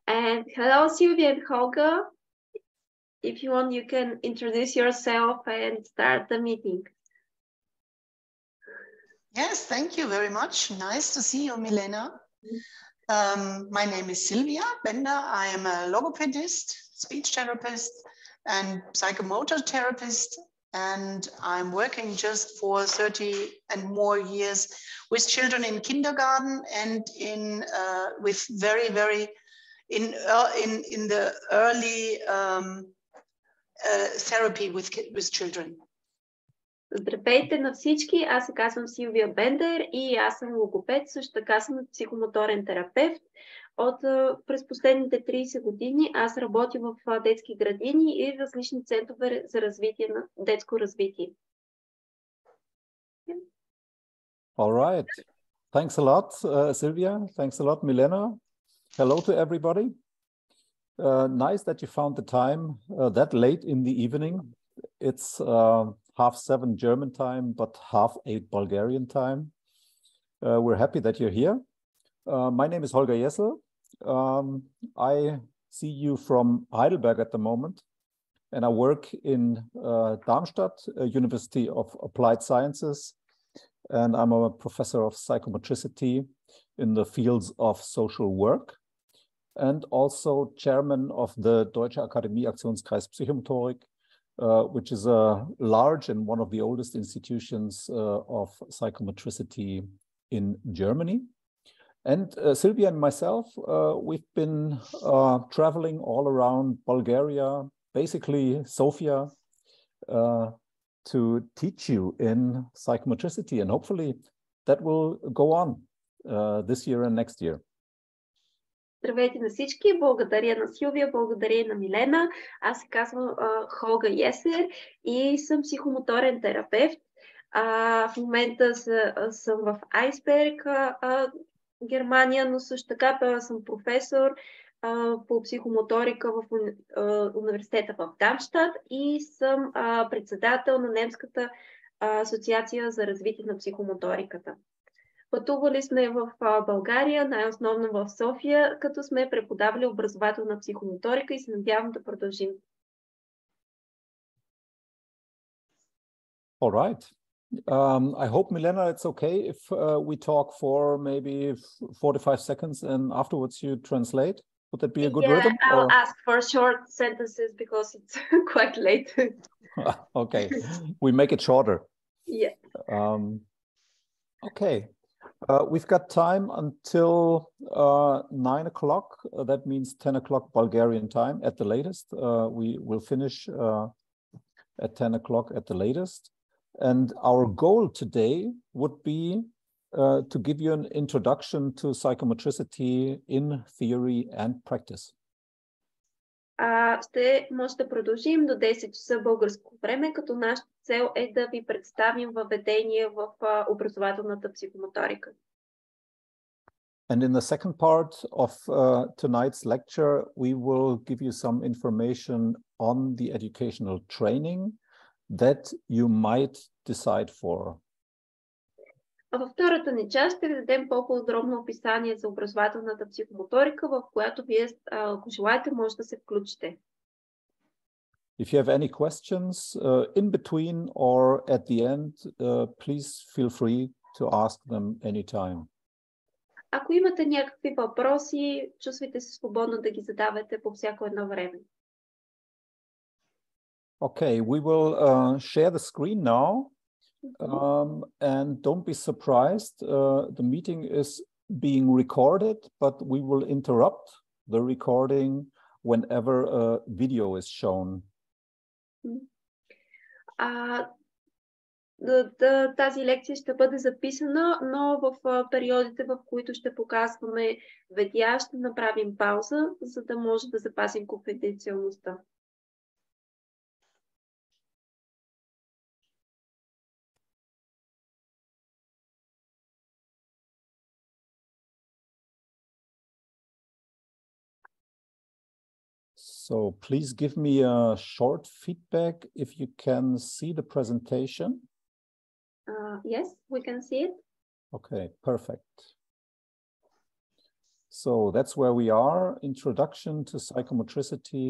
And hello, Sylvia and Holger. If you want, you can introduce yourself and start the meeting. Yes, thank you very much. Nice to see you, Milena. My name is Silvia Bender. I am a logopedist, speech therapist, and psychomotor therapist. And I'm working just for 30 and more years with children in kindergarten and in with very in the early therapy with children. Здравейте на всички, аз се казвам Силвия Бендер и аз съм логопед, също така съм психомоторен терапевт. През последните 30 години аз работя в детски градини и различни центрове за развитие на детско развитие. All right. Thanks a lot, Sylvia. Thanks a lot, Milena. Hello to everybody. Nice that you found the time that late in the evening. It's 7:30 German time, but 8:30 Bulgarian time. We're happy that you're here. My name is Holger Yesel. I see you from Heidelberg at the moment, and I work in Darmstadt, University of Applied Sciences, and I'm a professor of psychomotricity in the fields of social work, and also chairman of the Deutsche Akademie Aktionskreis Psihomotorik, which is a large and one of the oldest institutions of psychomotricity in Germany. And Sylvia and myself, we've been traveling all around Bulgaria, basically Sofia, to teach you in psychomotricity, and hopefully that will go on this year and next year. Здравейте на всички, благодаря на Силвия, благодаря на Милена. Аз се казвам Холгер Йесел и съм психомоторен терапевт. В момента съм в Айсберг, Германия, но също така съм професор по психомоторика в университета в Дармштадт и съм председател на Немската асоциация за развитие на психомоториката. Пътували сме в България, най-основно в София, като сме преподавали образователна психомоторика и се надявам да продължим. All right. I hope, Milena, it's okay if we talk for maybe 45 seconds and afterwards you translate. Would that be a good rhythm? Yeah, I'll ask for short sentences because it's quite late. Okay, we make it shorter. Yeah. Okay. We've got time until 9 o'clock. That means 10 o'clock Bulgarian time at the latest. We will finish at 10 o'clock at the latest. And our goal today would be to give you an introduction to psychomotricity in theory and practice. Ще може да продължим до 10 часа българско време, като нашата цел е да ви представим въведение в образователната психомоторика. And in the second part of tonight's lecture, we will give you some information on the educational training that you might decide for. Във втората ни част ще ви дадем по-подробно описание за образователната психомоторика, в която вие, ако желаете, може да се включите. If you have any questions in between or at the end, please feel free to ask them anytime. Ако имате някакви въпроси, чувствайте се свободно да ги задавате по всяко едно време. Okay, we will share the screen now. And don't be surprised, the meeting is being recorded, but we will interrupt the recording whenever a video is shown. Тази лекция ще бъде записана, но в периодите, в които ще показваме видеа, ще направим пауза, за да може да запазим конфиденциалността. So please give me a short feedback if you can see the presentation. Yes, we can see it. Okay, perfect. So that's where we are. Introduction to psychomotricity,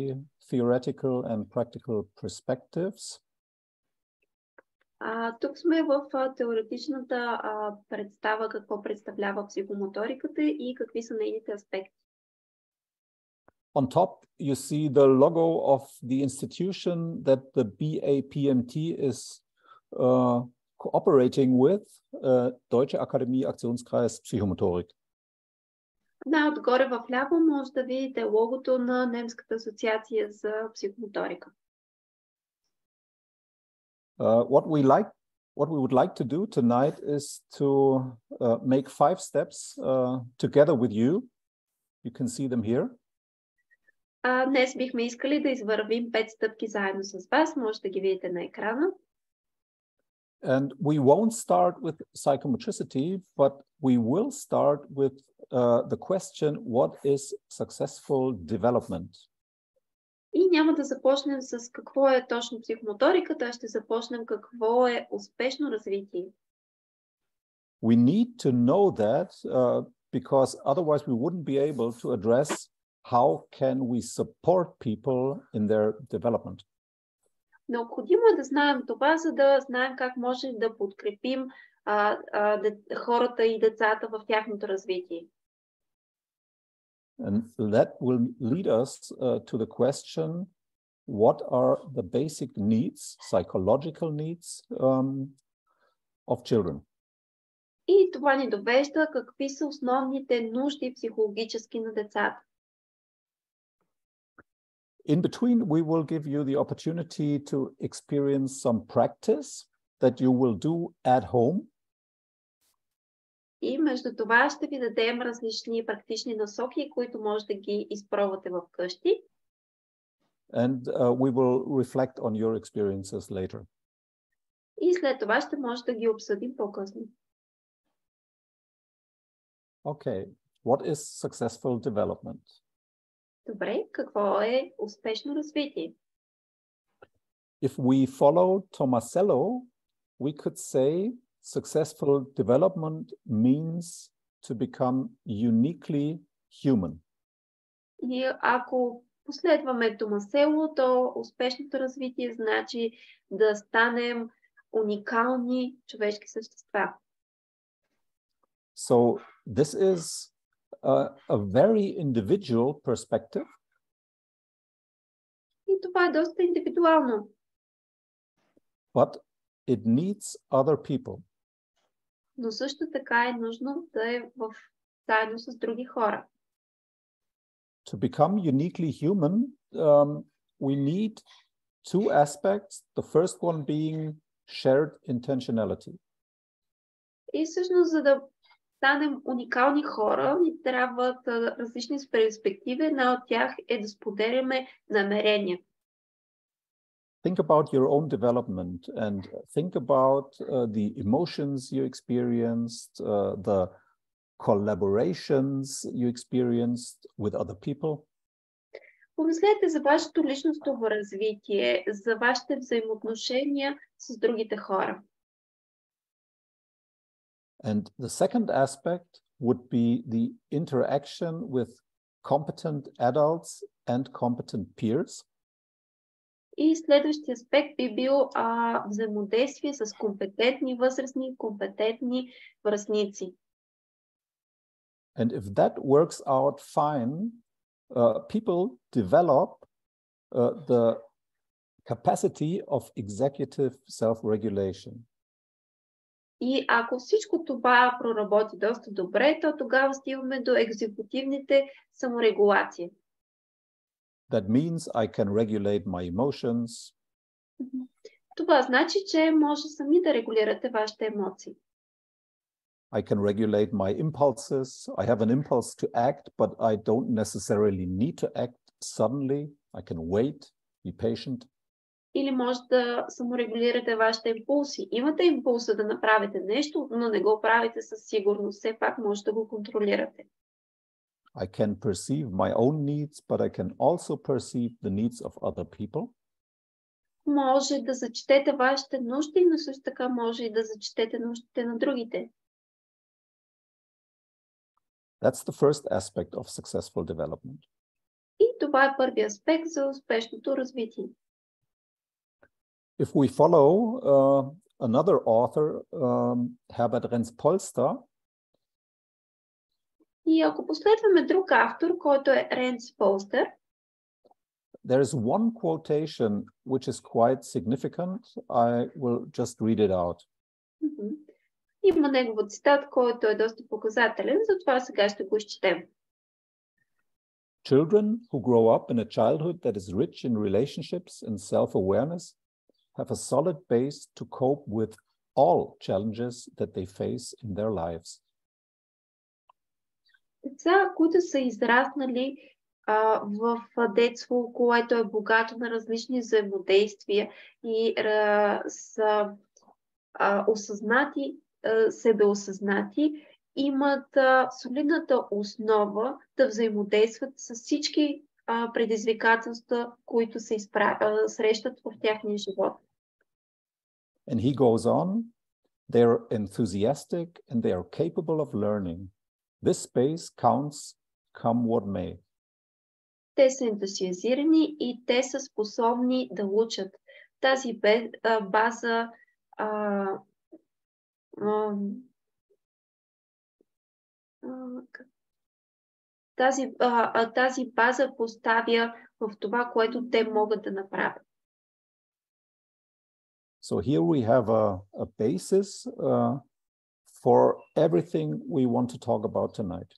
theoretical and practical perspectives. Тук сме в теоретичната представа какво представлява психомоториката и какви са нейните аспекти. On top, you see the logo of the institution that the BAPMT is cooperating with, Deutsche Akademie Aktionskreis Psychomotorik. Отгоре в ляво може да видите логото на Немската асоциация за психомоторика. What we would like to do tonight is to make 5 steps together with you. You can see them here. Днес бихме искали да извървим 5 стъпки заедно с вас. Може да ги видите на екрана. And we won't start with psychomotricity, but we will start with the question, what is successful development? И няма да започнем с какво е точно психомоториката, а ще започнем какво е успешно развитие. We need to know that because otherwise we wouldn't be able to address how can we support people in their development. Необходимо е да знаем това, за да знаем как може да подкрепим хората и децата в тяхното развитие. And that will lead us to the question, what are the basic needs, psychological needs of children? И това ни довежда какви са основните нужди психологически на децата. In between, we will give you the opportunity to experience some practice that you will do at home. И между това ще ви дадем различни практични насоки, които може да ги изпробвате в къщи. And we will reflect on your experiences later. И след това ще може да ги обсъдим по-късно. Okay, what is successful development? Добре, какво е успешно развитие? If we follow Tomasello, we could say successful development means to become uniquely human. И ако последваме Томасело, то успешното развитие значи да станем уникални човешки същества. So this is a very individual perspective. И това е доста индивидуално. But it needs other people. Но също така е нужно да е заедно с други хора. To become uniquely human, we need 2 aspects. The first one being shared intentionality. И всъщност, за да станем уникални хора, ни трябват различни перспективи. Една от тях е да споделяме намерения. Think about your own development and think about the emotions you experienced, the collaborations you experienced with other people. Помислете за вашето личностно развитие, за вашите взаимоотношения с другите хора. And the second aspect would be the interaction with competent adults and competent peers. И следващия аспект би бил взаимодействие с компетентни възрастни, компетентни връстници. And if that works out fine, people develop the capacity of executive self-regulation. И ако всичко това проработи доста добре, то тогава стигаме до екзекутивните саморегулации. That means I can regulate my emotions. Това значи, че може сами да регулирате вашите емоции. I can regulate my impulses. I have an impulse to act, but I don't necessarily need to act suddenly. I can wait, be patient. Или може да саморегулирате вашите импулси. Имате импулса да направите нещо, но не го правите със сигурност. Все пак може да го контролирате. I can perceive my own needs, but I can also perceive the needs of other people. Може да зачетете вашите нужди, но също така може и да зачетете нуждите на другите. That's the first aspect of successful development. И това е първият аспект за успешното развитие. If we follow another author, Herbert Renz-Polster, и ако последваме друг автор, който е Ренц Полстър, there is one quotation which is quite significant. I will just read it out. Има негов цитат, който е доста показателен, затова сега ще го изчетем. Children who grow up in a childhood that is rich in relationships and self-awareness have a solid base to cope with all challenges that they face in their lives. Деца, които са израснали в детство, което е богато на различни взаимодействия и са осъзнати, себеосъзнати, имат солидната основа да взаимодействат с всички предизвикателства, които се срещат в тяхния живот. And he goes on, they are enthusiastic and they are capable of learning. This space counts, come what may. Те са ентусиазирани и те са способни да учат. Тази база тази база поставя в това, което те могат да направят. So here we have a basis for everything we want to talk about tonight.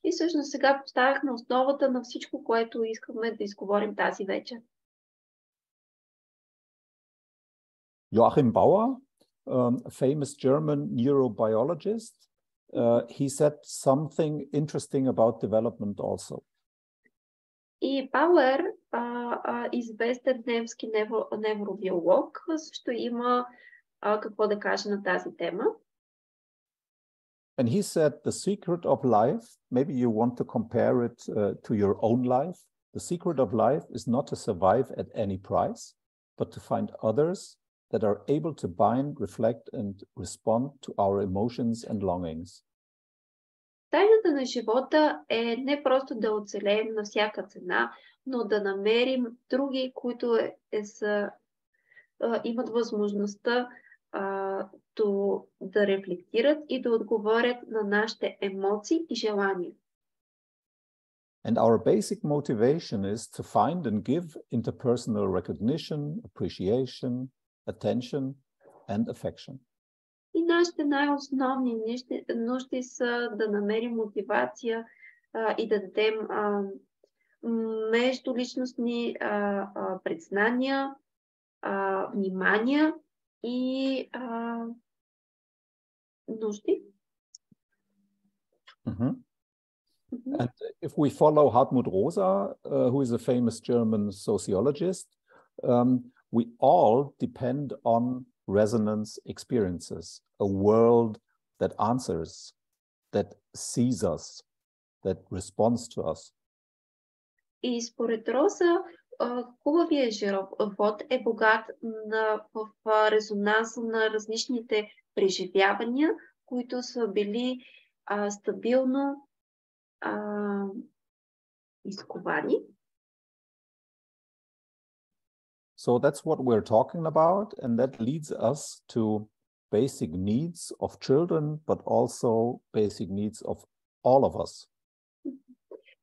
И всъщност сега поставяхме основата на всичко, което искаме да изговорим тази вечер. Joachim Bauer, a famous German neurobiologist, he said something interesting about development also. И Бауер, известен немски невробиолог, също има какво да каже на тази тема. And he said the secret of life, maybe you want to compare it to your own life. The secret of life is not to survive at any price, but to find others that are able to bind, reflect, and respond to our emotions and longings. Тайната на живота е не просто да оцелеем на всяка цена, но да намерим други, които имат възможността да рефлектират и да отговорят на нашите емоции и желания. And our basic motivation is to find and give interpersonal recognition, appreciation, attention, and affection. И нашите най-основни нужди са да намерим мотивация и да дадем междуличностни признания, внимания и нужди. And if we follow Hartmut Rosa, who is a famous German sociologist, we all depend on resonance experiences, a world that answers, that sees us, that responds to us. И според Роза, хубавия живот е богат в резонанса на различните преживявания, които са били стабилно изковани. So that's what we're talking about, and that leads us to basic needs of children, but also basic needs of all of us.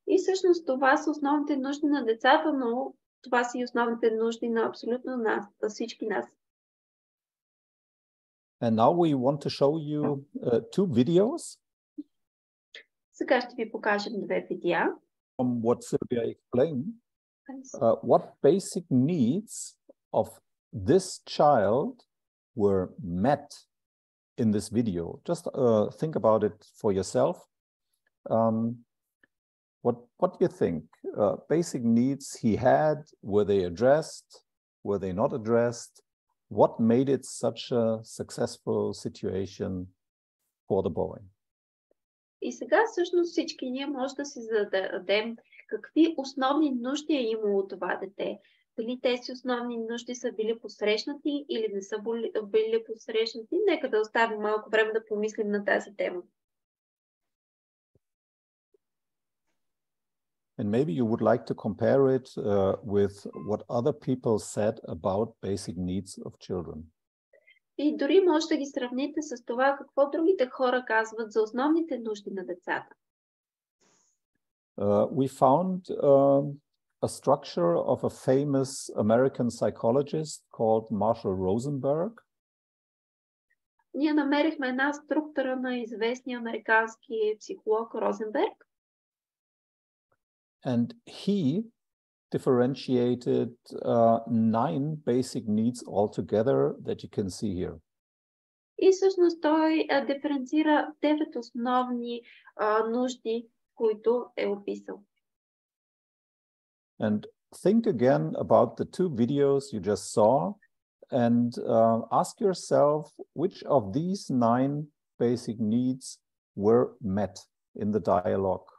И всъщност това са основните нужди на децата, но това са и основните нужди на абсолютно нас, на всички нас. And now we want to show you two videos. Сега ще ви покажем две видеа. From what Sylvia explained, what basic needs of this child were met in this video. Just think about it for yourself. What do you think? Basic needs he had, were they addressed? Were they not addressed? What made it such a successful situation for the boy? И сега всъщност всички ние може да си зададем какви основни нужди е имало това дете. Дали тези основни нужди са били посрещнати или не са били посрещнати. Нека да оставим малко време да помислим на тази тема. And maybe you would like to compare it with what other people said about basic needs of children. И дори може да ги сравните с това, какво другите хора казват за основните нужди на децата. We found a structure of a famous American psychologist called Marshall Rosenberg. Ние намерихме една структура на известния американски психолог Розенберг. And he differentiated 9 basic needs altogether that you can see here. И всъщност той диференцира 9 основни нужди, които е описал. And think again about the 2 videos you just saw and ask yourself which of these 9 basic needs were met in the dialogue.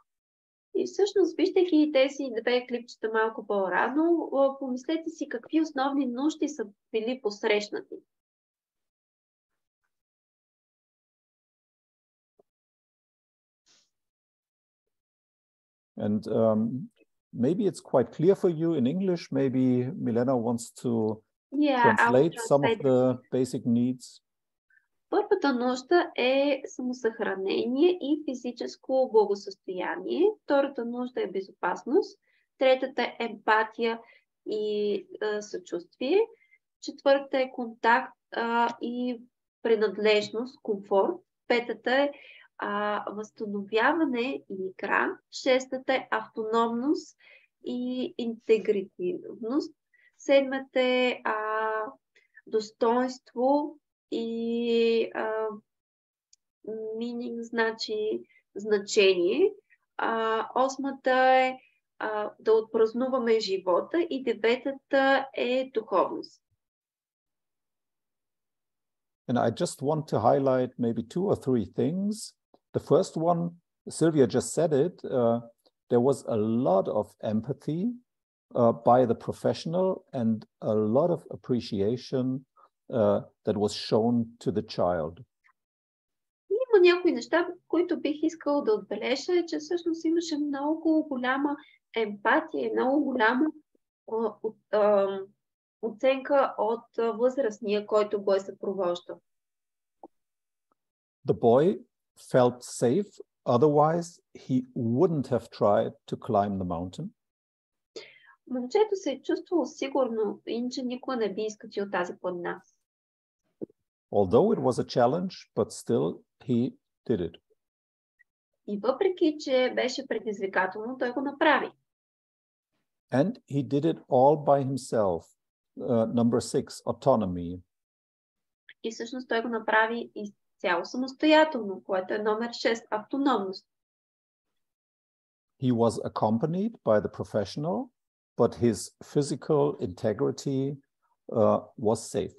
И всъщност, виждайки тези 2 клипчета малко по-рано, помислете си какви основни нужди са били посрещнати. And maybe it's quite clear for you in English. Maybe Milena wants to translate some of the basic needs. Първата нужда е самосъхранение и физическо благосъстояние. Втората нужда е безопасност. Третата е емпатия и съчувствие. Четвъртата е контакт и принадлежност, комфорт. Петата е възстановяване и игра. Шестата е автономност и интегритивност. Седмата е достоинство и meaning значи значение. Осмата е да отпразнуваме живота и деветата е духовност. And I just want to highlight maybe 2 or 3 things. The first one, Sylvia just said it, there was a lot of empathy by the professional and a lot of appreciation that was shown to the child. Има някои неща, които бих искал да отбележа, че всъщност имаше много голяма емпатия, много голяма оценка от възрастния, който го е съпровождал. The boy felt safe, otherwise he wouldn't have tried to climb the mountain. Момчето се е чувствало сигурно, иначе никога не би изкачил тази планина. Although it was a challenge, but still he did it. И въпреки, че беше предизвикателно, той го направи. And he did it all by himself. Number 6, autonomy. И всъщност той го направи изцяло самостоятелно, което е номер 6, автономност. He was accompanied by the professional, but his physical integrity was safe.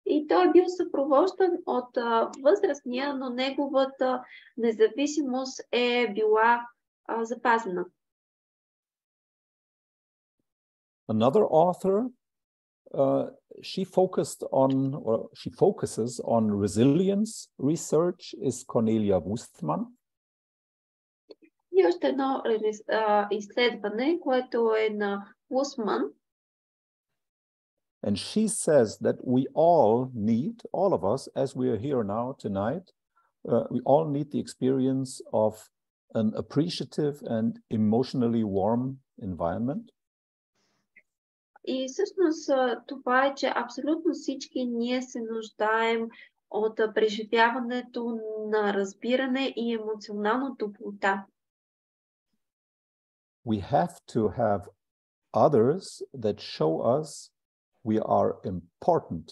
И той е бил съпровождан от възрастния, но неговата независимост е била запазена. Another author, she focuses on resilience research is Cornelia Wustman. И още едно изследване, което е на Wustman. And she says that we all need, all of us, as we are here now tonight, we all need the experience of an appreciative and emotionally warm environment. И всъщност това е, че абсолютно всички ние се нуждаем от преживяването на разбиране и емоционална топлота. We have to have others that show us we are important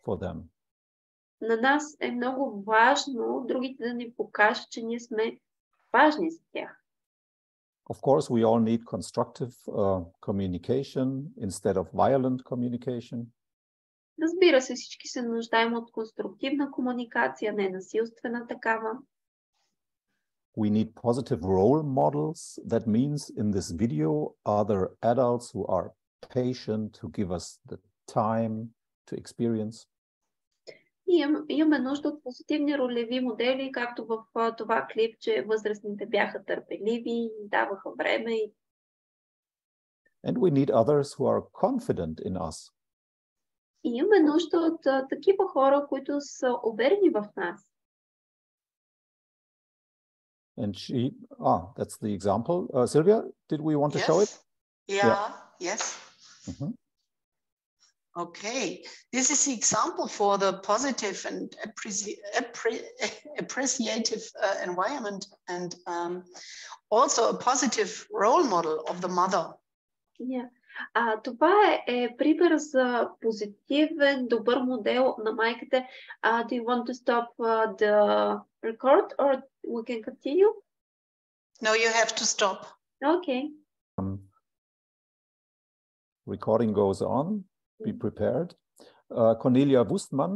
for them. На нас е много важно другите да ни покажат, че ние сме важни за тях. Of course, we all need constructive communication instead of violent communication. Разбира се, всички се нуждаем от конструктивна комуникация, не насилствена такава. We need positive role models. That means in this video, other adults who are patient, who give us the time to experience. И имаме нужда от позитивни ролеви модели, както в това клип, че възрастните бяха търпеливи, даваха време. And we need others who are confident in us. И имаме нужда от такива хора, които са уверени в нас. And that's the example. Sylvia, did we want to show it? Yes. Mm-hmm. Okay, this is the example for the positive and appreciative environment, and also a positive role model of the mother. Yeah. Това е пример за позитивен, добър модел на майката. Do you want to stop the record or we can continue? No, you have to stop. Okay. Recording goes on. Be prepared. Cornelia Wustmann,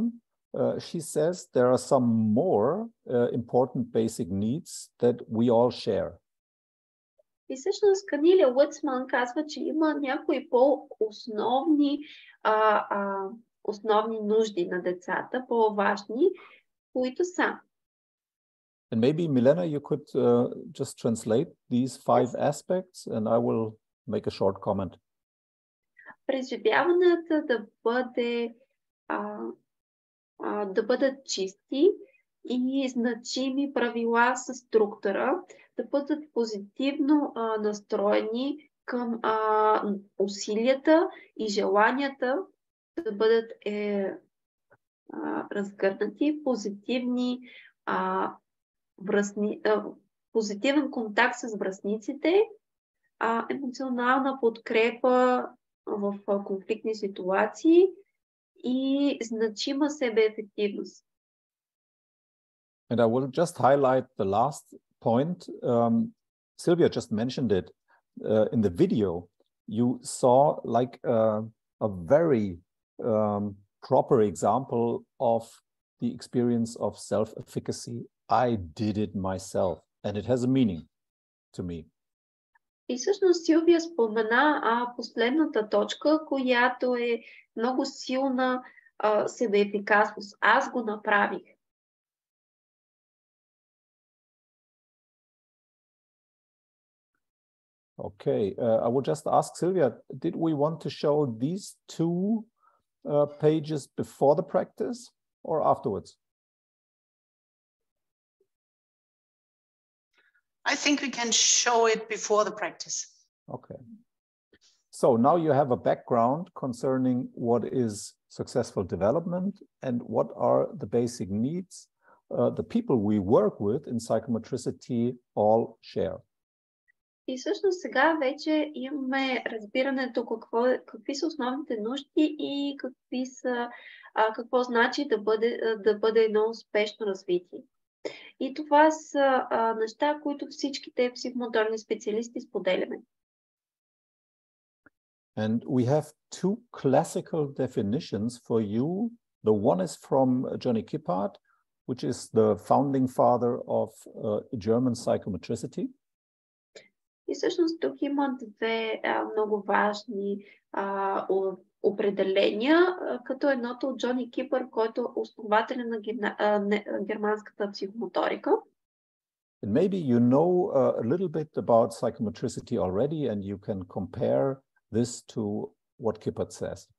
she says there are some more important basic needs that we all share. И всъщност Корнелия Уитсман казва, че има някои по-основни основни нужди на децата, по-важни, които са. And maybe, Milena, you could just translate these 5 aspects and I will make a short comment. Преживяването да бъдат чисти и значими правила със структура, да бъдат позитивно настроени към усилията и желанията да бъдат разгърнати, позитивен контакт с връстниците, емоционална подкрепа в конфликтни ситуации и значима себеефективност. And I will just highlight the last point. Sylvia just mentioned it in the video. You saw like a very proper example of the experience of self-efficacy. I did it myself, and it has a meaning to me. И всъщност Силвия спомена последната точка, която е много силна себеефикасност. Аз го направих. Okay, I will just ask Sylvia, did we want to show these 2 pages before the practice or afterwards? I think we can show it before the practice. Okay. So now you have a background concerning what is successful development and what are the basic needs the people we work with in psychomotricity all share. И всъщност сега вече имаме разбирането какви са основните нужди и какво значи да бъде едно успешно развитие. И това са неща, които всичките психомоторни специалисти споделяме. And we have 2 classical definitions for you. The one is from Johnny Kippard, which is the founding father of German psychomotricity. И всъщност тук има 2 много важни определения, като едното от Джони Кипър, който е основателя на германската психомоторика. And maybe you know a little bit about psychomotricity already and you can compare this to what Kippard says.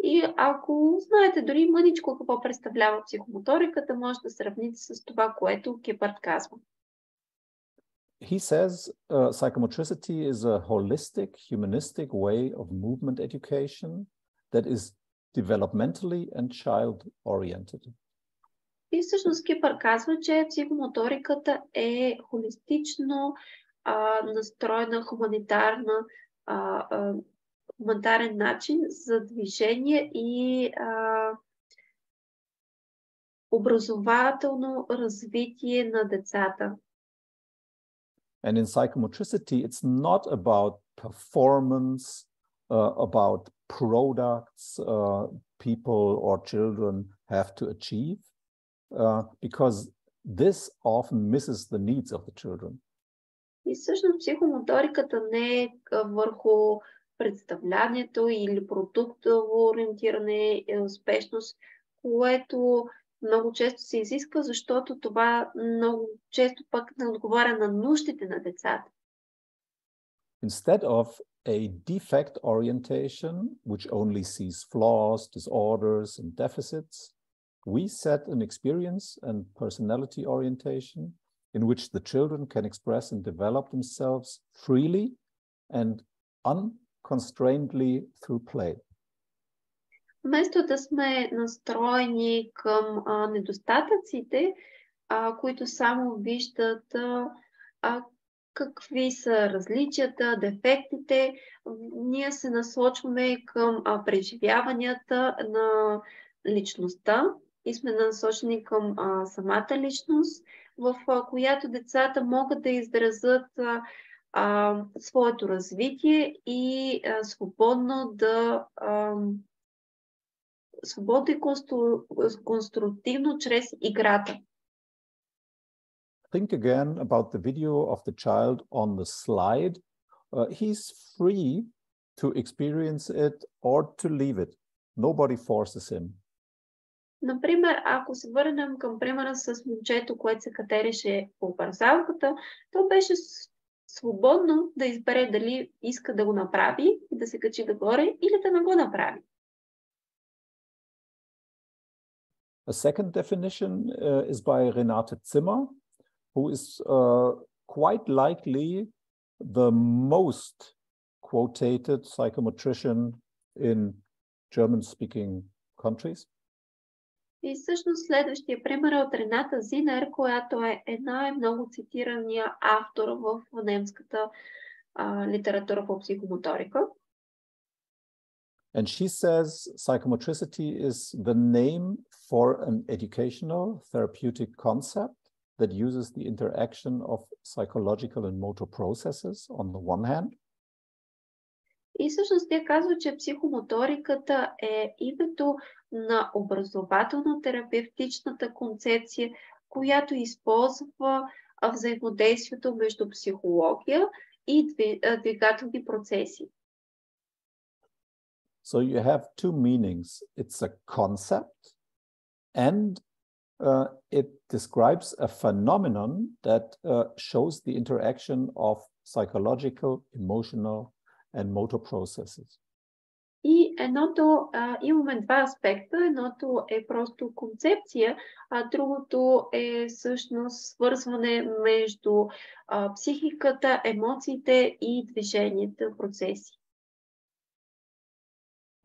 И ако знаете дори мъничко какво представлява психомоториката, може да сравните с това, което Кипърд казва. He says psychomotricity is a holistic, humanistic way of movement education that is developmentally and child-oriented. И всъщност Кипър казва, че психомоториката е холистично настроена хуманитарен начин за движение и образователно развитие на децата. And in psychomotricity, it's not about performance, about products people or children have to achieve, because this often misses the needs of the children. И всъщност психомоториката не е върху представлението или продуктово ориентиране и успешност, което много често се изисква, защото това много често пък не отговаря на нуждите на децата. Instead of a defect orientation, which only sees flaws, disorders, and deficits, we set an experience and personality orientation in which the children can express and develop themselves freely and unconstrainedly through play. Вместо да сме настроени към недостатъците, които само виждат какви са различията, дефектите, ние се насочваме към преживяванията на личността и сме насочени към самата личност, в която децата могат да изразят своето развитие и свободно и конструктивно чрез играта. Think again about the video of the child on the slide. He's free to experience it or to leave it. Nobody forces him. Например, ако се върнем към примера с момчето, което се катереше по парзалката, то беше свободно да избере дали иска да го направи и да се качи нагоре или да не го направи. A second definition is by Renate Zimmer, who is quite likely the most quoted psychomotrician in German-speaking countries. И всъщност следващия пример е от Рената Зинер, която е много цитирания автор в немската литература по психомоторика. And she says psychomotricity is the name for an educational therapeutic concept that uses the interaction of psychological and motor processes on the one hand. И всъщност тя казва, че психомоториката е името на образователно-терапевтичната концепция, която използва взаимодействието между психология и двигателни процеси. So you have two meanings. It's a concept and it describes a phenomenon that shows the interaction of psychological, emotional, and motor processes. И имаме два аспекта. Едното е просто концепция, а другото е всъщност свързване между психиката, емоциите и движението, процеси.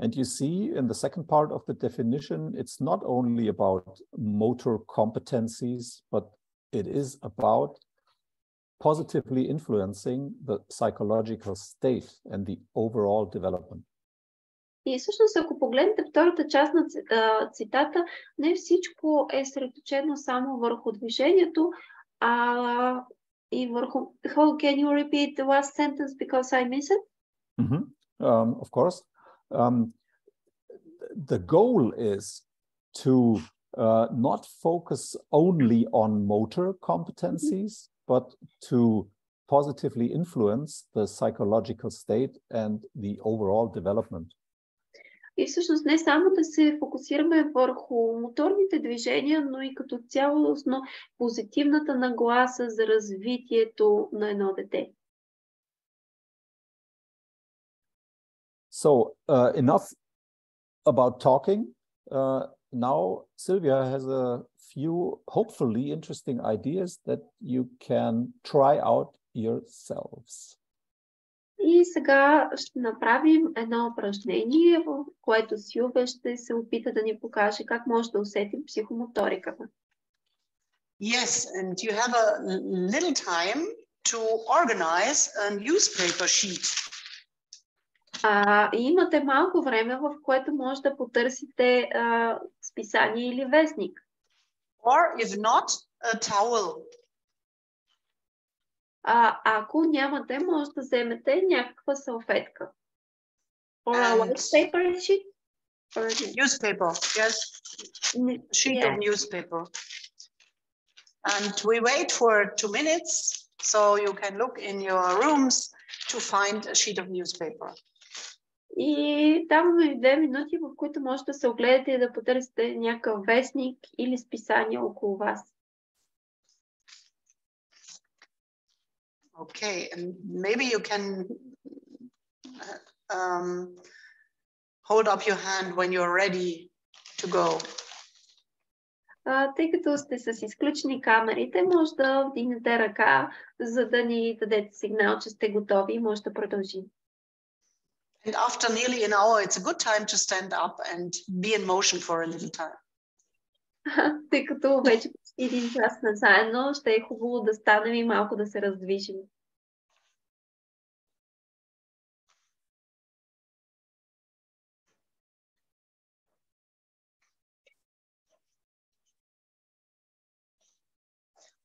And you see in the second part of the definition, it's not only about motor competencies, but it is about positively influencing the psychological state and the overall development. И всъщност, ако погледнете втората част на цитата, не всичко е съсредоточено само върху движението, и върху... Can you repeat the last sentence because I missed it? Of course. The goal is to not focus only on motor competencies, but to positively influence the psychological state and the overall development. И всъщност не само да се фокусираме върху моторните движения, но и като цялостно позитивната нагласа за развитието на едно дете. So enough about talking. Now Sylvia has a few hopefully interesting ideas that you can try out yourselves. И сега ще направим едно упражнение, в което Силвия ще се опита да ни покаже как може да усетим психомоториката. Yes, and you have a little time to organize a newspaper sheet. Имате малко време, в което може да потърсите списание или вестник. Or if not, a towel. Ако нямате, може да вземете някаква салфетка. Or a white paper sheet. Newspaper, yes. Sheet of newspaper. And we wait for 2 minutes, so you can look in your rooms to find a sheet of newspaper. И давам ви 2 минути, в които можете да се огледате и да потърсите някакъв вестник или списание около вас. Okay, and maybe you can hold up your hand when you're ready to go. Тъй като сте с изключени камерите, може да вдигнете ръка, за да ни дадете сигнал, че сте готови и може да продължим. And after nearly an hour, it's a good time to stand up and be in motion for a little time. Тъй като вече почти 1 час заедно, ще е хубаво да станем и малко да се раздвижим.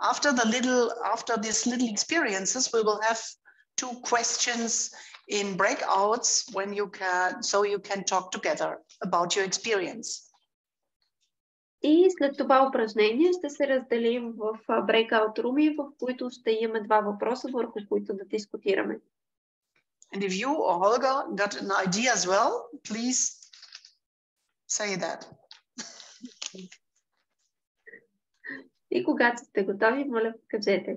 After these little experiences, we will have 2 questions in breakouts so you can talk together about your experience. И след това упражнение ще се разделим в breakout руми, в които ще имаме 2 въпроса, върху които да дискутираме. And if you or Holger got an idea as well, please say that. И когато сте готови, моля, кажете.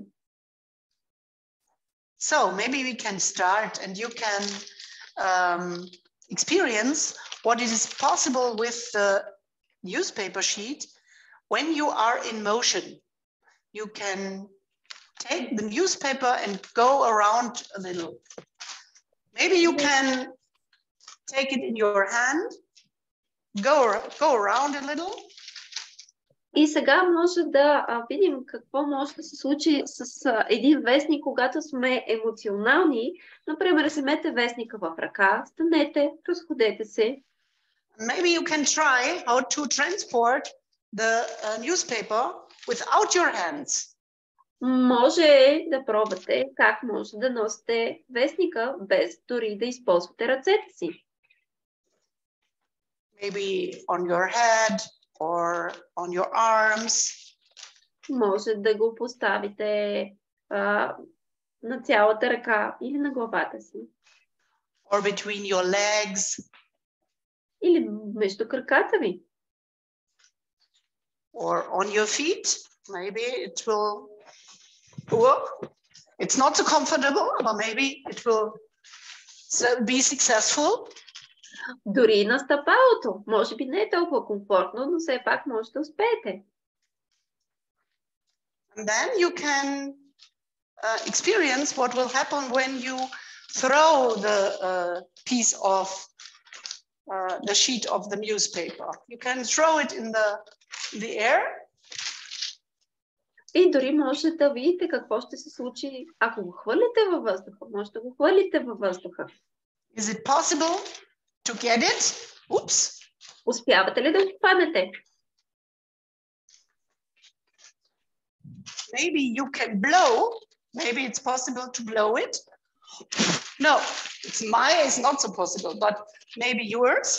So maybe we can start and you can experience what it is possible with the newspaper sheet when you are in motion. You can take the newspaper and go around a little. Maybe you can take it in your hand, go around a little. И сега може да видим какво може да се случи с един вестник, когато сме емоционални. Например, вземете вестника в ръка, станете, разходете се. Maybe you can try how to transport the newspaper without your hands. Може да пробвате как може да носите вестника без дори да използвате ръцете си. Maybe on your head or on your arms. Може да го поставите на цялата ръка или на главата си. Or between your legs. Или между краката ви. Or on your feet. Maybe it will work. It's not so comfortable, but maybe it will be successful. Дори на стъпалото. Може би не е толкова комфортно, но все пак може да успеете. And then you can experience what will happen when you throw the piece of the sheet of the newspaper. You can throw it in the air. И дори може да видите какво ще се случи, ако го хвърлите във въздуха. Може да го хвърлите във въздуха. Is it possible to get it? Oops. Успявате ли да го хванете? Maybe you can blow. Maybe it's possible to blow it. No, it's not so possible, but maybe yours.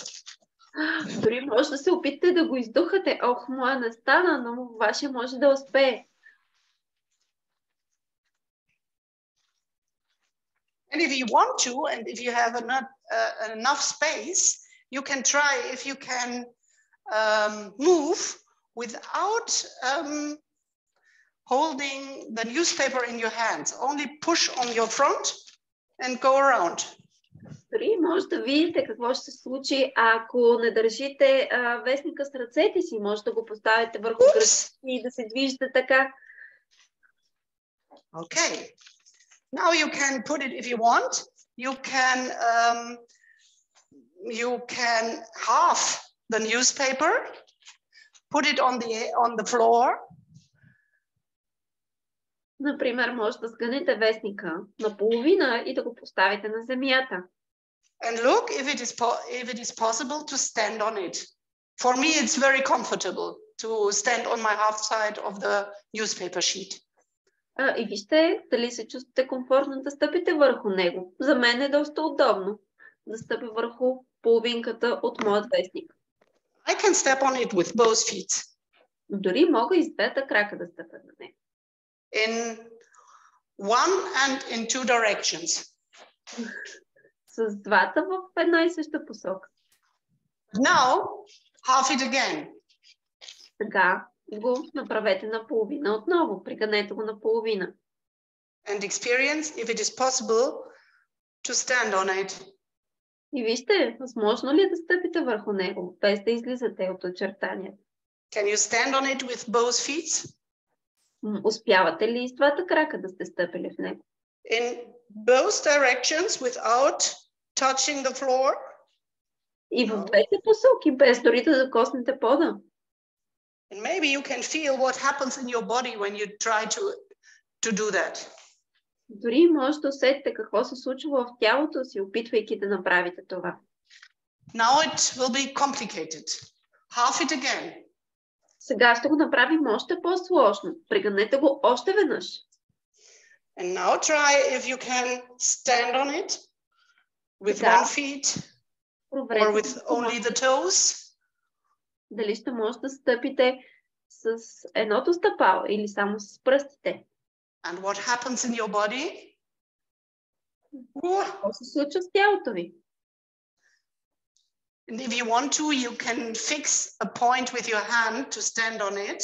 Дори може да се опитате да го издухате. Ох, моя не стана, но вашия може да успее. And if you want to, and if you have enough space, you can try if you can move without holding the newspaper in your hands. Only push on your front and go around. Дори може да видите какво ще се случи, ако не държите вестника с ръцете си. Може да го поставите върху гръб и да се движите така. Okay. Now you can put it if you want. You can half the newspaper, put it on the floor. Например, може да сгънете вестника наполовина и да го поставите на земята. And look if it is possible to stand on it. For me, it's very comfortable to stand on my half side of the newspaper sheet. И вижте дали се чувствате комфортно да стъпите върху него. За мен е доста удобно да стъпя върху половинката от моят вестник. I can step on it with both feet. Дори мога и с двата крака да стъпя на него. In one and in two directions. с двата в една и съща посока. Now, half it again. Сега го направете наполовина отново. Пригънете го наполовина. And experience if it is possible to stand on it. И вижте, възможно ли е да стъпите върху него, без да излизате от очертанията? Can you stand on it with both feet? Успявате ли с двата крака да сте стъпили в него? In both directions without touching the floor? И в двете посоки, без дори да докоснете пода. And maybe you can feel what happens in your body when you try to do that. Дори може да усетите какво се случва в тялото си, опитвайки да направите това. Now it will be complicated. Half it again. Сега ще го направим още по-сложно. Прегънете го още веднъж. And now try if you can stand on it with one feet or with only the toes. Дали ще може да стъпите с едното стъпало или само с пръстите? And what happens in your body? Какво се случва с тялото ви? And if you want to, you can fix a point with your hand to stand on it.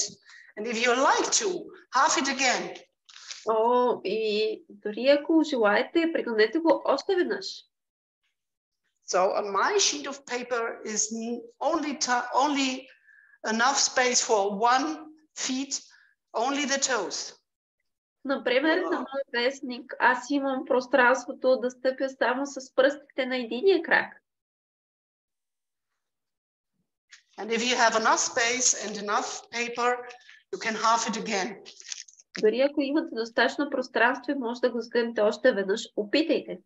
And if you like to, half it again. И дори ако желаете, прегънете го още веднъж. So on my sheet of paper is only enough space for one feet, only the toes. Например, на моя вестник аз имам пространството да стъпя само с пръстите на единия крак. And if you have enough space and enough paper, you can half it again. Дори ако имате достатъчно пространство, може да го сгънете още веднъж. Опитайте.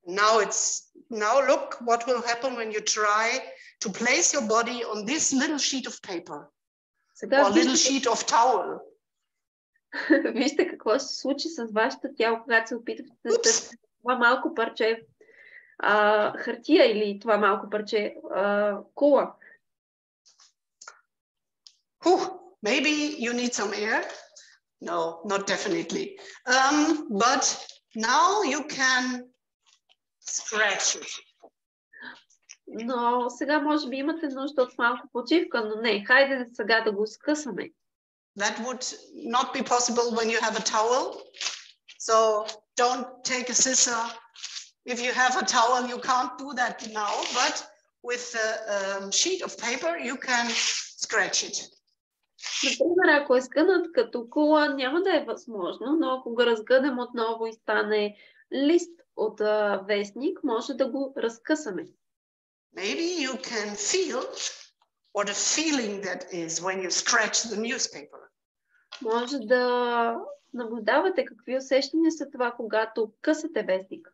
Now look what will happen when you try to place your body on this little sheet of paper or little sheet of towel. Вижте какво ще се случи с вашето тяло, когато се опитвате да стъпите това малко парче хартия или това малко парче кула. Maybe you need some air. No, not definitely. But now you can scratch it. Но сега може би имате нужда от малко почивка, но не, хайде сега да го скъсаме. That would not be possible when you have a towel. So don't take a scissor. If you have a towel, you can't do that now, but with a sheet of paper, you can scratch it. Например, ако е сгънат като кула, няма да е възможно, но ако го разгънем отново и стане лист от вестник, може да го разкъсаме. Maybe you can feel what a feeling that is when you scratch the newspaper. Може да наблюдавате какви усещания са това, когато късате вестник.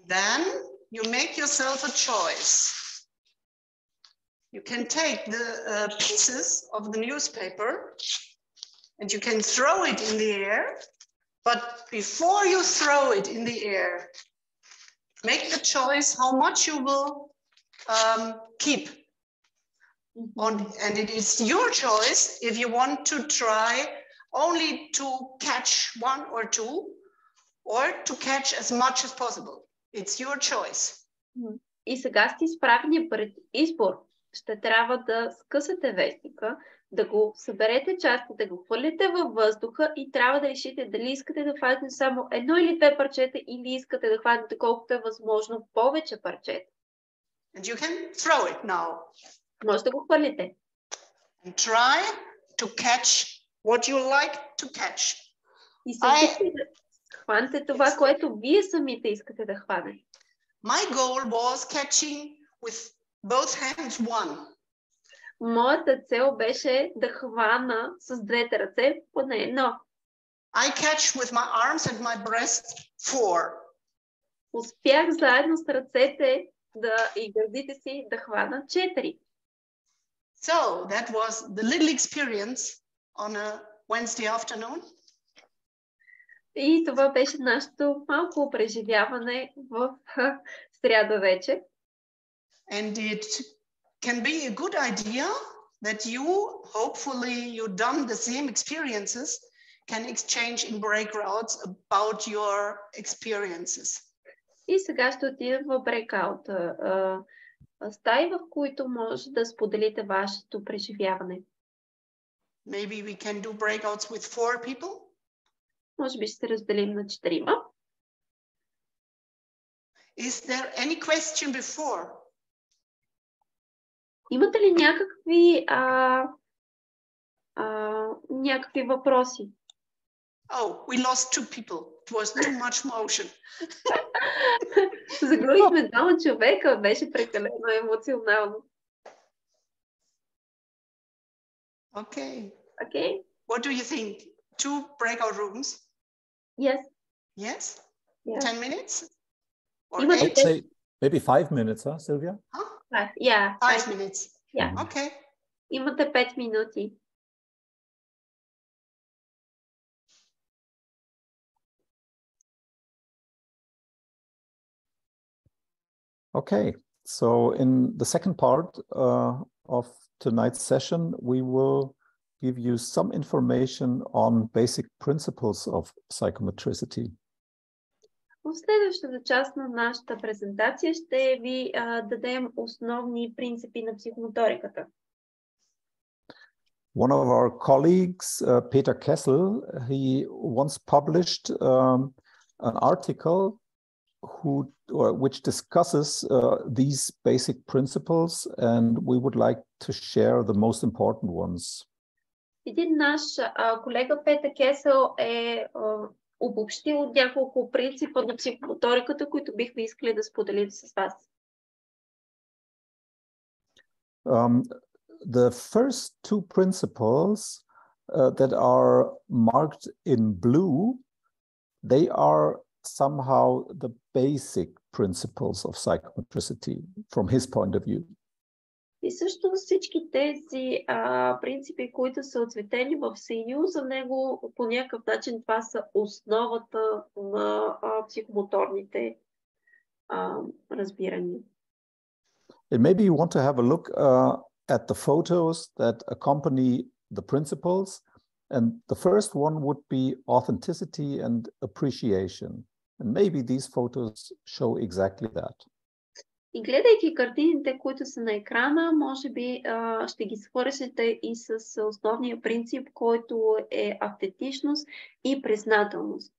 Then you make yourself a choice. You can take the pieces of the newspaper and you can throw it in the air, but before you throw it in the air, make the choice how much you will keep. And it is your choice if you want to try only to catch one or two or to catch as much as possible. It's your choice. И сега сте изправени пред избор. Ще трябва да скъсате вестника, да го съберете части, да го хвърлите във въздуха и трябва да решите дали искате да хванете само едно или две парчета или искате да хванете колкото е възможно повече парчета. And you can throw it now. Може да го хвърлите. And try to catch what you like to catch. И се опитайте да хванете това, което вие самите искате да хванете. My goal was catching with both hands one. Моята цел беше да хвана с двете ръце поне едно. I catch with my arms and my breast 4. Успях заедно с ръцете и гърдите си да хвана 4. So that was the little experience on a Wednesday afternoon. И това беше нашето малко преживяване в сряда вечер. And it can be a good idea that you, hopefully, you've done the same experiences can exchange in breakouts about your experiences. И сега ще отидем в брейкаута. Стаи, в които може да споделите вашето преживяване. Maybe we can do breakouts with 4 people. Може би ще се разделим на 4. Is there any question before? Имате ли някакви въпроси? Oh, we lost 2 people. It was too much motion. Загубихме 2 човека, беше прекалено емоционално. Okay. Okay. What do you think? 2 breakout rooms? Yes. Yes? Yeah. 10 minutes? Or Even 8? Say maybe 5 minutes, huh, Sylvia? Huh? Yeah. 5 minutes. Yeah. Okay. Имате 5 минути. Okay, so in the second part of tonight's session, we will give you some information on basic principles of psychomotricity. В следващата част на нашата презентация ще ви дадем основни принципи на психомоториката. One of our colleagues, Peter Kessel, he once published an article which discusses these basic principles, and we would like to share the most important ones. Един наш колега Петър Кесел е обобщил няколко принципа на психомоториката, които бихме искали да споделим с вас. The first 2 principles that are marked in blue, they are somehow the basic principles of psychomotricity from his point of view. И също всички тези принципи, които са отцветени в синьо, за него по някакъв начин това са основата на психомоторните разбирания. And maybe you want to have a look at the photos that accompany the principles. And the first one would be authenticity and appreciation. And maybe these photos show exactly that. И гледайки картините, които са на екрана, може би ще ги свършите и с основния принцип, който е автентичност и признателност.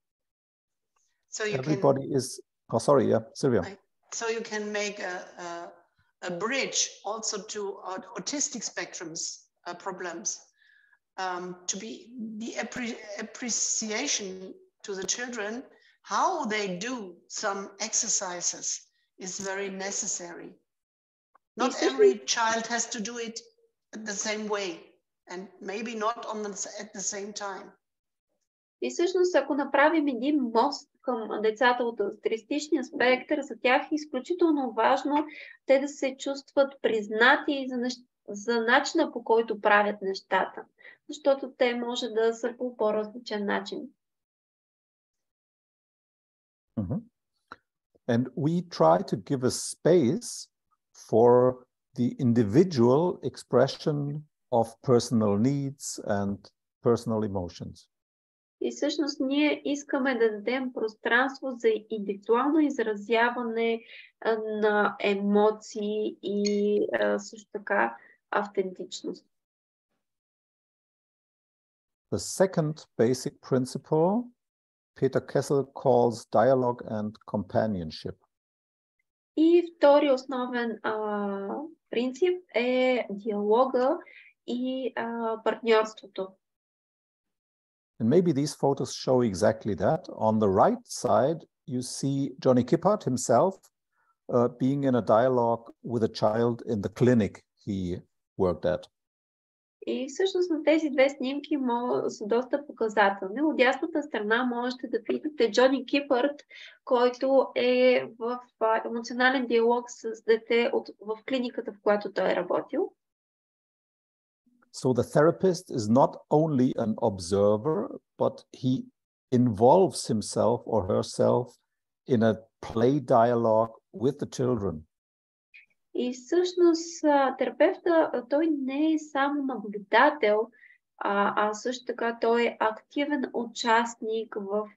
So you Everybody can, is, oh, sorry, yeah, Sylvia. So you can make a bridge also to autistic spectrums problems. To be the appreciation to the children, how they do some exercises is very necessary. Not every child has to do it the same way, and maybe not at the same time. И всъщност, ако направим един мост към децата от аутистичния спектър, за тях е изключително важно те да се чувстват признати за начина, по който правят нещата, защото те може да са по по-различен начин. Mm-hmm. And we try to give a space for the individual expression of personal needs and personal emotions. И всъщност ние искаме да дадем пространство за индивидуално изразяване на емоции и също така автентичност. The second basic principle Peter Kessel calls dialogue and companionship. И втори основен принцип е диалога и партньорството. And maybe these photos show exactly that. On the right side, you see Johnny Kippert himself being in a dialogue with a child in the clinic he worked at. И всъщност на тези две снимки са доста показателни. От дясната страна можете да видите Джони Кипърт, който е в емоционален диалог с дете в клиниката, в която той е работил. So the therapist is not only an observer, but he involves himself or herself in a play dialogue with the children. И всъщност терапевта, той не е само наблюдател, а също така той е активен участник в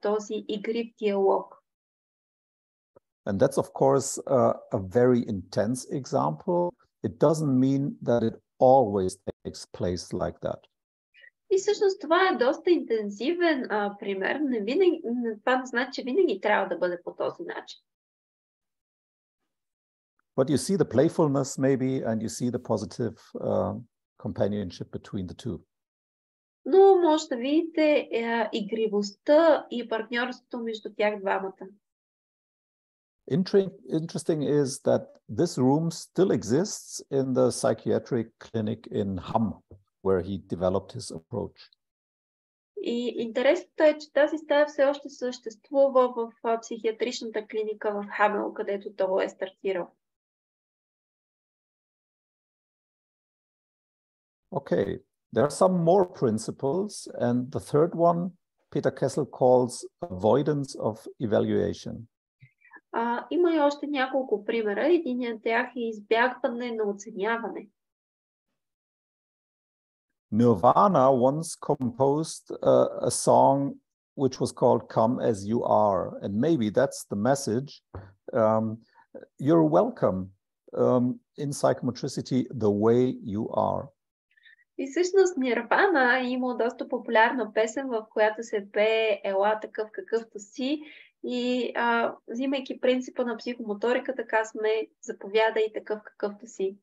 този игрив диалог. And that's, of course, a very intense example. It doesn't mean that it always takes place like that. И всъщност това е доста интензивен пример. Това не значи, че винаги трябва да бъде по този начин. But you see the playfulness maybe, and you see the positive companionship between the two. Но може да видите игривостта и партньорството между тях двамата. Interesting is that this room still exists in the psychiatric clinic in Hamm, where he developed his approach. И интересното е, че тази стая все още съществува в психиатричната клиника в Хамел, където той е стартирал. Okay, there are some more principles, and the third one, Peter Kessel calls avoidance of evaluation. Има и още няколко примера. Единият от тях е избягване на оценяване. Nirvana once composed a song which was called Come As You Are, and maybe that's the message. You're welcome in psychomotricity the way you are. И всъщност Нирвана е имал доста популярна песен, в която се пее "Ела такъв какъвто си", и взимайки принципа на психомоториката, казваме "Заповядай такъв какъвто си".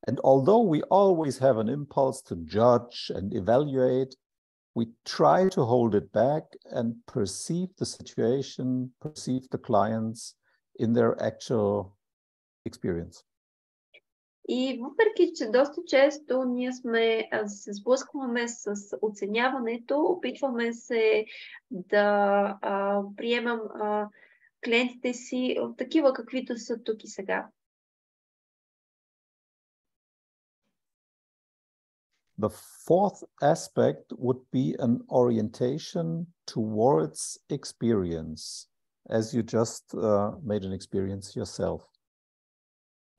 And although we always have an impulse to judge and evaluate, we try to hold it back and perceive the situation, perceive the clients in their actual experience. И въпреки, че доста често ние се сблъскваме с оценяването, опитваме се да приемам клиентите си такива, каквито са тук и сега. The fourth aspect would be an orientation towards experience, as you just made an experience yourself.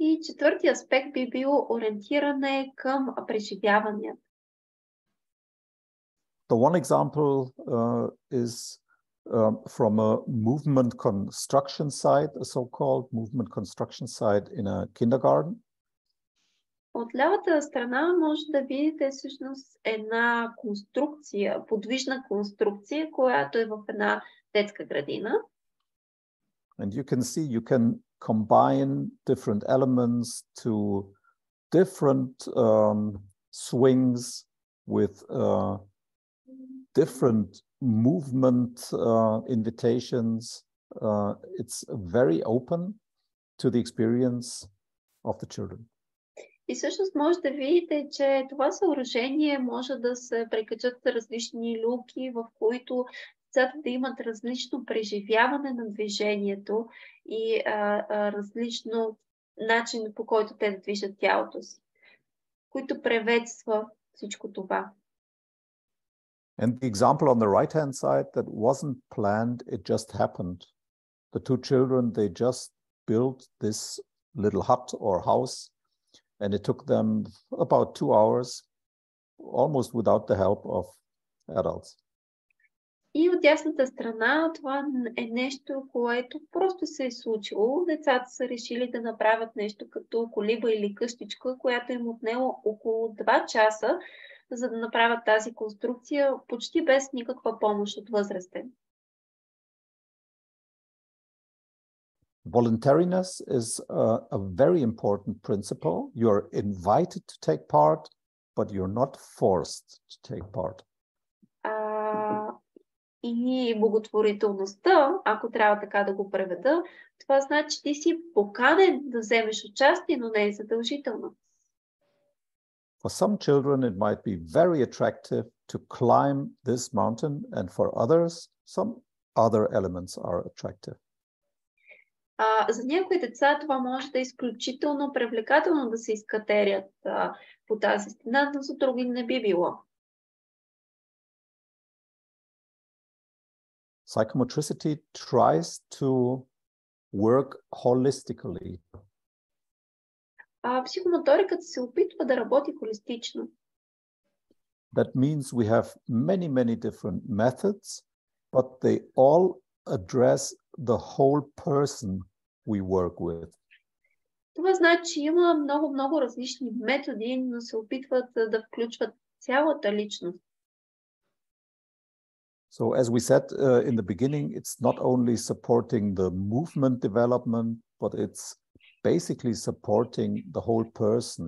И четвъртия аспект би бил ориентиране към преживяванията. The one example is from a movement construction site, a so-called movement construction site in a kindergarten. От лявата страна може да видите всъщност една конструкция, подвижна конструкция, която е в една детска градина. And you can see, you can combine different elements to different swings with different movement invitations. It's very open to the experience of the children. И всъщност може да видите, че това съоръжение може да се прекачат различни люки, в които децата да имат различно преживяване на движението и различно начин, по който те да движат тялото си, който приветства всичко това. And the example on the right-hand side that wasn't planned, it just happened. The two children, they just built this little hut or house, and it took them about 2 hours, almost without the help of adults. И от дясната страна това е нещо, което просто се е случило. Децата са решили да направят нещо като колиба или къщичка, която им отнело около 2 часа, за да направят тази конструкция почти без никаква помощ от възрастен. Voluntariness is a very important principle. You are invited to take part, but you're not forced to take part. И благотворителността, ако трябва така да го преведа, това значи, че ти си поканен да вземеш участие, но не е задължително. For some children, it might be very attractive to climb this mountain, and for others, some other elements are attractive. За някои деца това може да е изключително привлекателно да се изкатерят по тази стена, но за други не би било. Psychomotricity tries to work holistically. Психомоториката се опитва да работи холистично. That means we have many different methods, but they all address the whole person we work with. Това значи, че има много различни методи, но се опитват да включват цялата личност. So as we said in the beginning, it's not only supporting the movement development, but it's basically supporting the whole person,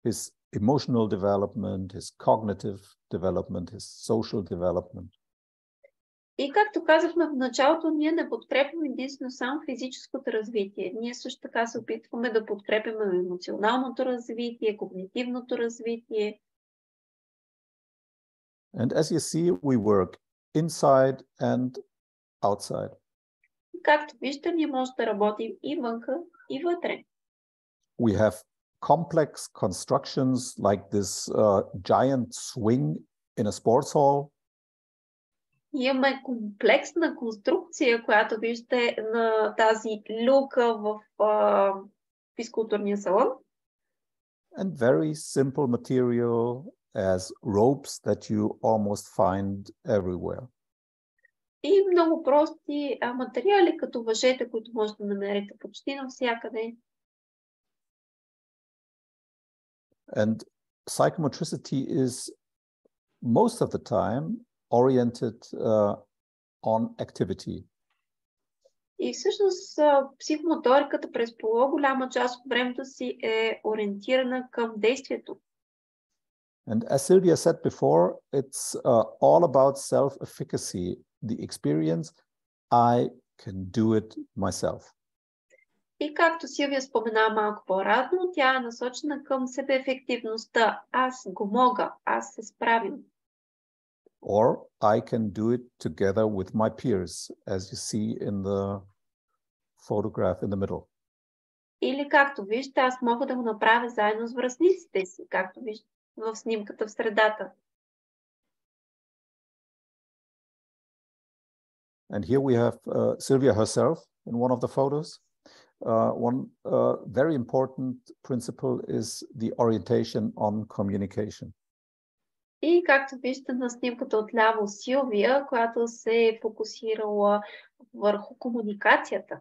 his emotional development, his cognitive development, his social development. И както казахме в началото, ние не подкрепяме единствено само физическото развитие. Ние също така се опитваме да подкрепяме емоционалното развитие, когнитивното развитие. And as you see, we work inside and outside. Както виждате, ние можем да работим и вънка, и вътре. We have complex constructions like this giant swing in a sports hall. Имаме комплексна конструкция, която виждате на тази люка в физкултурния салон. And very simple material as ropes that you almost find everywhere. И много прости материали, като въжета, които може да намерите почти навсякъде. And psychomotricity is most of the time oriented on activity. И всъщност психомоториката през по-голяма част от времето си е ориентирана към действието. And as Sylvia said before, it's all about self-efficacy, the experience, I can do it myself. И както Силвия спомена малко по-рано, тя е насочена към себеефективността. Аз го мога, аз се справим. Or I can do it together with my peers, as you see in the photograph in the middle. Или както виждате, аз мога да го направя заедно с връстниците си, както виждате в снимката в средата. And here we have Sylvia herself in one of the photos. One very important principle is the orientation on communication. И както виждате на снимката отляво Силвия, която се е фокусирала върху комуникацията.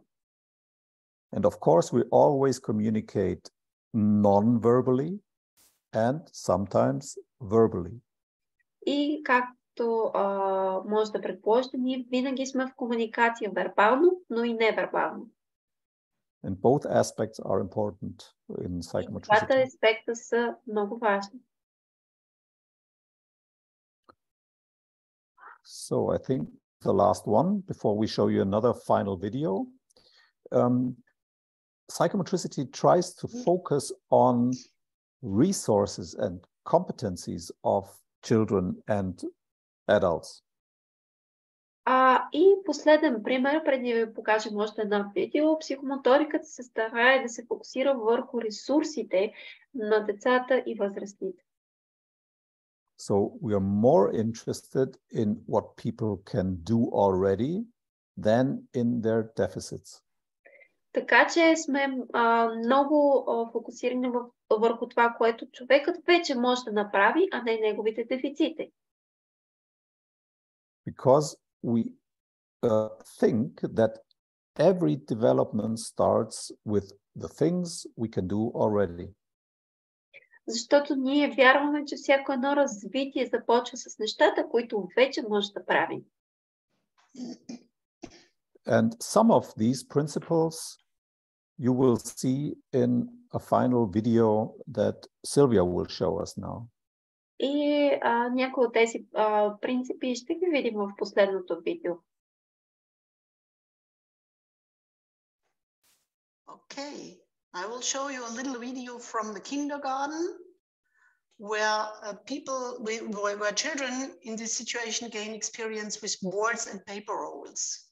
And of course, we always communicate non-verbally and sometimes verbally. И както може да предположите, ние винаги сме в комуникация вербално, но и невербално. And both aspects are important in psychomotricity. Двата аспекта са много важни. So I think the last one, before we show you another final video, psychomotricity tries to focus on resources and competencies of children and adults. И последен пример, преди да ви покажем още едно видео, психомоториката се старае да се фокусира върху ресурсите на децата и възрастните. So we are more interested in what people can do already than in their deficits. Така че сме много фокусирани върху това, което човекът вече може да направи, а не неговите дефицити. Because we think that every development starts with the things we can do already. Защото ние вярваме, че всяко едно развитие започва с нещата, които вече може да правим. And some of these principles you will see in a final video that Sylvia will show us now. И някои от тези принципи ще ги видим в последното видео. Okay, I will show you a little video from the kindergarten where where children in this situation gain experience with boards and paper rolls.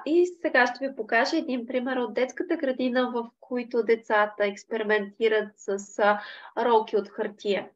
И сега ще ви покажа един пример от детската градина, в които децата експериментират с ролки от хартия.